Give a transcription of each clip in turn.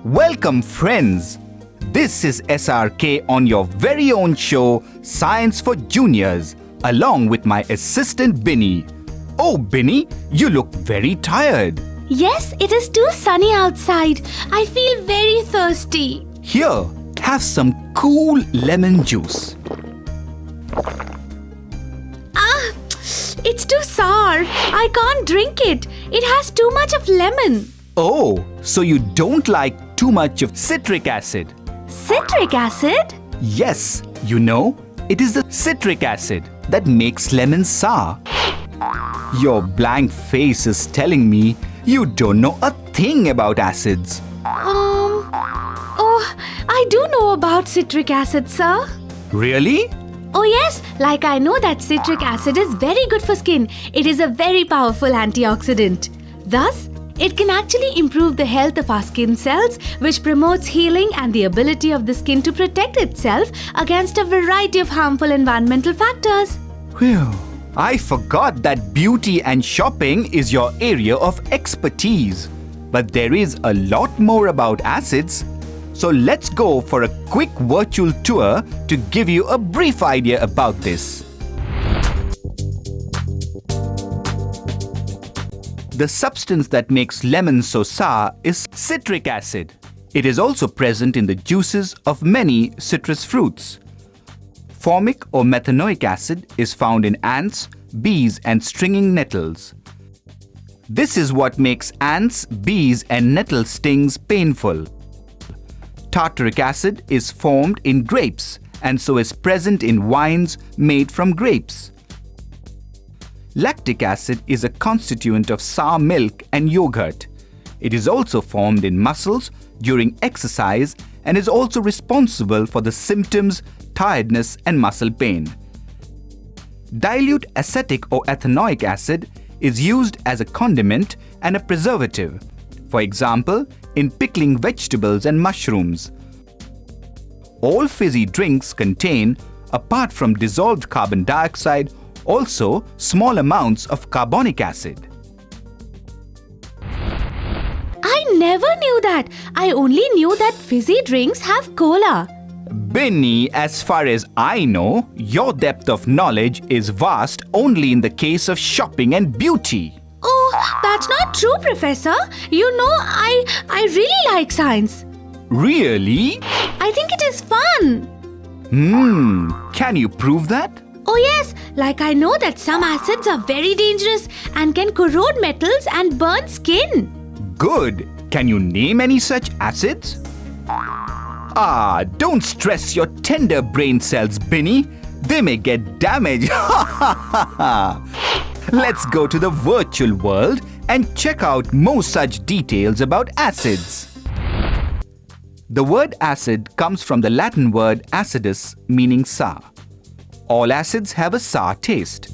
Welcome, friends. This is SRK on your very own show, Science for Juniors, along with my assistant Binny. Oh, Binny, you look very tired. Yes, it is too sunny outside. I feel very thirsty. Here, have some cool lemon juice. It's too sour. I can't drink it. It has too much of lemon. Oh, so you don't like too much of citric acid? Citric acid? Yes, you know, it is the citric acid that makes lemon sour. Your blank face is telling me you don't know a thing about acids. I do know about citric acid, sir. Really? Oh yes, like I know that citric acid is very good for skin. It is a very powerful antioxidant. Thus, it can actually improve the health of our skin cells, which promotes healing and the ability of the skin to protect itself against a variety of harmful environmental factors. Whew. I forgot that beauty and shopping is your area of expertise. But there is a lot more about acids. So let's go for a quick virtual tour to give you a brief idea about this. The substance that makes lemon so sour is citric acid. It is also present in the juices of many citrus fruits. Formic or methanoic acid is found in ants, bees, and stinging nettles. This is what makes ants, bees, and nettle stings painful. Tartaric acid is formed in grapes and so is present in wines made from grapes. Lactic acid is a constituent of sour milk and yogurt. It is also formed in muscles during exercise and is also responsible for the symptoms tiredness and muscle pain. Dilute acetic or ethanoic acid is used as a condiment and a preservative. For example, in pickling vegetables and mushrooms. All fizzy drinks contain, apart from dissolved carbon dioxide, also small amounts of carbonic acid. I never knew that. I only knew that fizzy drinks have cola. Binny, as far as I know, your depth of knowledge is vast only in the case of shopping and beauty. Oh, that's not true, Professor. You know, I really like science. Really? I think it is fun. Can you prove that? Oh yes, like I know that some acids are very dangerous and can corrode metals and burn skin. Good. Can you name any such acids? Don't stress your tender brain cells, Binny. They may get damaged. Let's go to the virtual world and check out more such details about acids. The word acid comes from the Latin word acidus, meaning sour. All acids have a sour taste.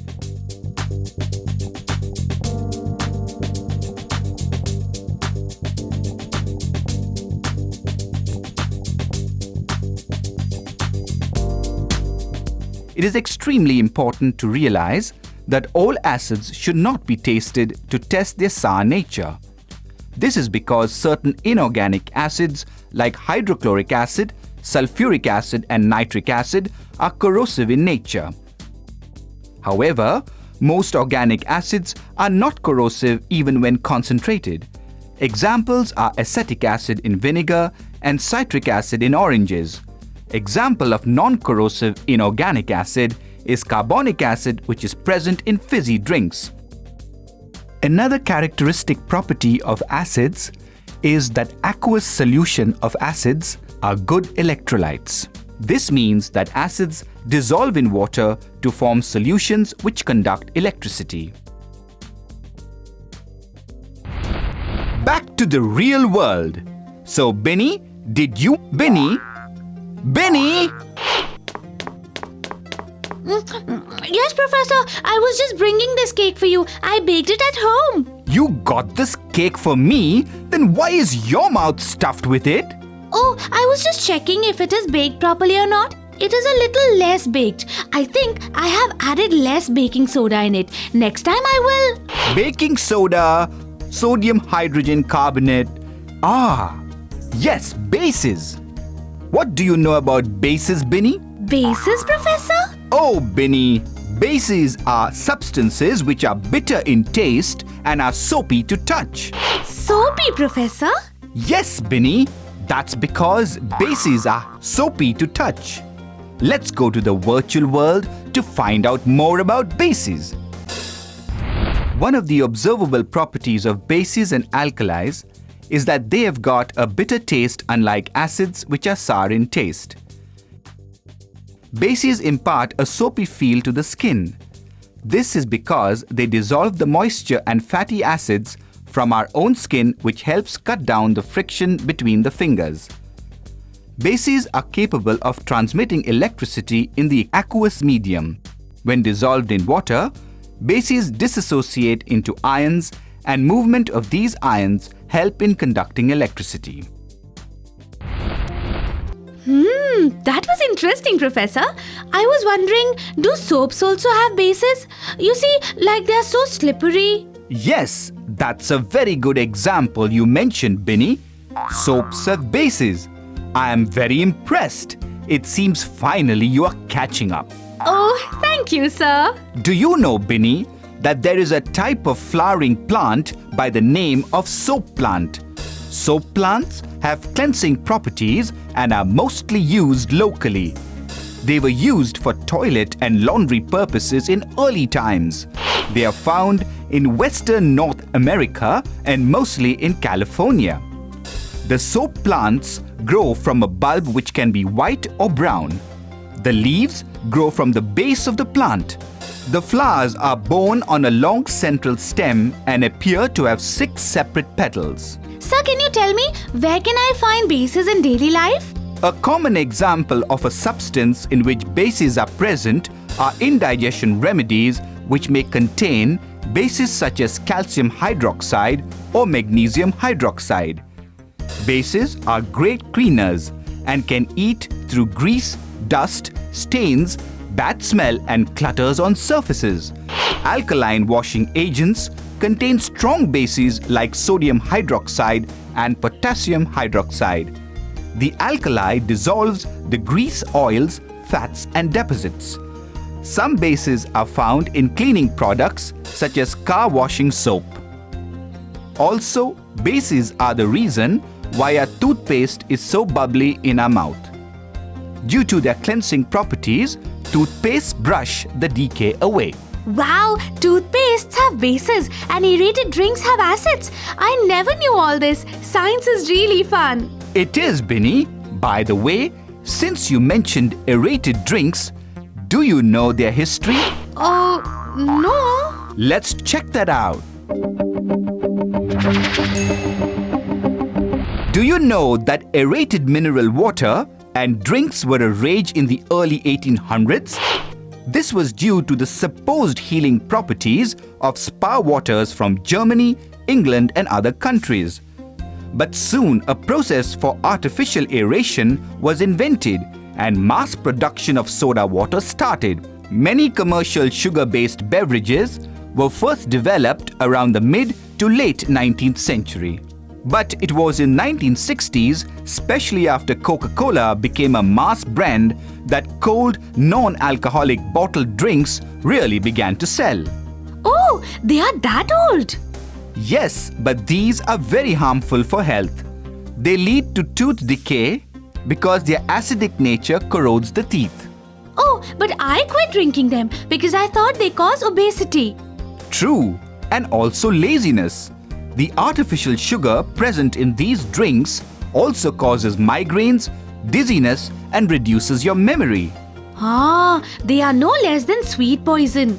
It is extremely important to realize that all acids should not be tasted to test their sour nature. This is because certain inorganic acids like hydrochloric acid, sulfuric acid, and nitric acid are corrosive in nature. However, most organic acids are not corrosive even when concentrated. Examples are acetic acid in vinegar and citric acid in oranges. Example of non-corrosive inorganic acid is carbonic acid, which is present in fizzy drinks. Another characteristic property of acids is that aqueous solution of acids are good electrolytes. This means that acids dissolve in water to form solutions which conduct electricity. Back to the real world. So, Binny, Binny? Yes, Professor. I was just bringing this cake for you. I baked it at home. You got this cake for me? Then why is your mouth stuffed with it? Oh, I was just checking if it is baked properly or not. It is a little less baked. I think I have added less baking soda in it. Next time I will. Baking soda, sodium hydrogen carbonate. Yes, bases. What do you know about bases, Binny? Bases, Professor? Oh, Binny, bases are substances which are bitter in taste and are soapy to touch. Soapy, Professor? Yes, Binny, that's because bases are soapy to touch. Let's go to the virtual world to find out more about bases. One of the observable properties of bases and alkalis is that they have got a bitter taste unlike acids which are sour in taste. Bases impart a soapy feel to the skin. This is because they dissolve the moisture and fatty acids from our own skin, which helps cut down the friction between the fingers. Bases are capable of transmitting electricity in the aqueous medium. When dissolved in water, bases dissociate into ions, and movement of these ions help in conducting electricity. That was interesting, Professor. I was wondering, do soaps also have bases? You see, like they are so slippery. Yes, that's a very good example you mentioned, Binny. Soaps have bases. I am very impressed. It seems finally you are catching up. Oh, thank you, sir. Do you know, Binny, that there is a type of flowering plant by the name of soap plant? Soap plants have cleansing properties and are mostly used locally. They were used for toilet and laundry purposes in early times. They are found in western North America and mostly in California. The soap plants grow from a bulb which can be white or brown. The leaves grow from the base of the plant. The flowers are borne on a long central stem and appear to have 6 separate petals. Sir, can you tell me, where can I find bases in daily life? A common example of a substance in which bases are present are indigestion remedies which may contain bases such as calcium hydroxide or magnesium hydroxide. Bases are great cleaners and can eat through grease, dust, stains, bad smell and clutters on surfaces. Alkaline washing agents contain strong bases like sodium hydroxide and potassium hydroxide. The alkali dissolves the grease, oils, fats and deposits. Some bases are found in cleaning products such as car washing soap. Also, bases are the reason why our toothpaste is so bubbly in our mouth. Due to their cleansing properties, toothpaste brush the decay away. Wow, toothpastes have bases and aerated drinks have acids. I never knew all this. Science is really fun. It is, Binny. By the way, since you mentioned aerated drinks, do you know their history? Oh, no. Let's check that out. Do you know that aerated mineral water and drinks were a rage in the early 1800s? This was due to the supposed healing properties of spa waters from Germany, England and other countries. But soon a process for artificial aeration was invented and mass production of soda water started. Many commercial sugar-based beverages were first developed around the mid to late 19th century. But it was in 1960s, especially after Coca-Cola became a mass brand, that cold, non-alcoholic bottled drinks really began to sell. Oh, they are that old. Yes, but these are very harmful for health. They lead to tooth decay because their acidic nature corrodes the teeth. Oh, but I quit drinking them because I thought they cause obesity. True, and also laziness. The artificial sugar present in these drinks also causes migraines, dizziness, and reduces your memory. Ah, they are no less than sweet poison.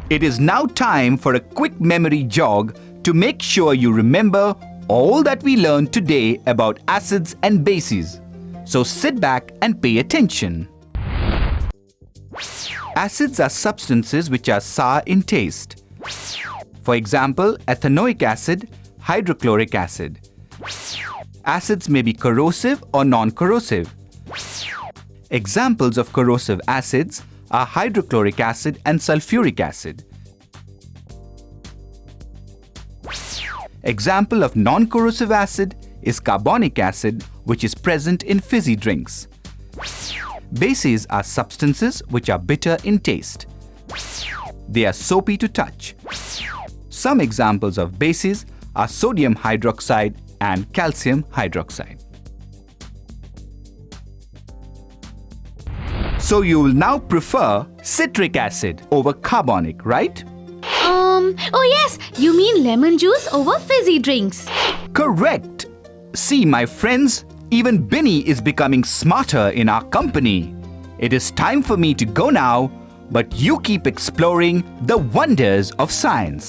It is now time for a quick memory jog to make sure you remember all that we learned today about acids and bases. So sit back and pay attention. Acids are substances which are sour in taste. For example, ethanoic acid, hydrochloric acid. Acids may be corrosive or non-corrosive. Examples of corrosive acids are hydrochloric acid and sulfuric acid. Example of non-corrosive acid is carbonic acid, which is present in fizzy drinks. Bases are substances which are bitter in taste. They are soapy to touch. Some examples of bases are sodium hydroxide and calcium hydroxide. So you will now prefer citric acid over carbonic, right? Oh yes, you mean lemon juice over fizzy drinks. Correct. See, my friends, even Binny is becoming smarter in our company. It is time for me to go now, but you keep exploring the wonders of science.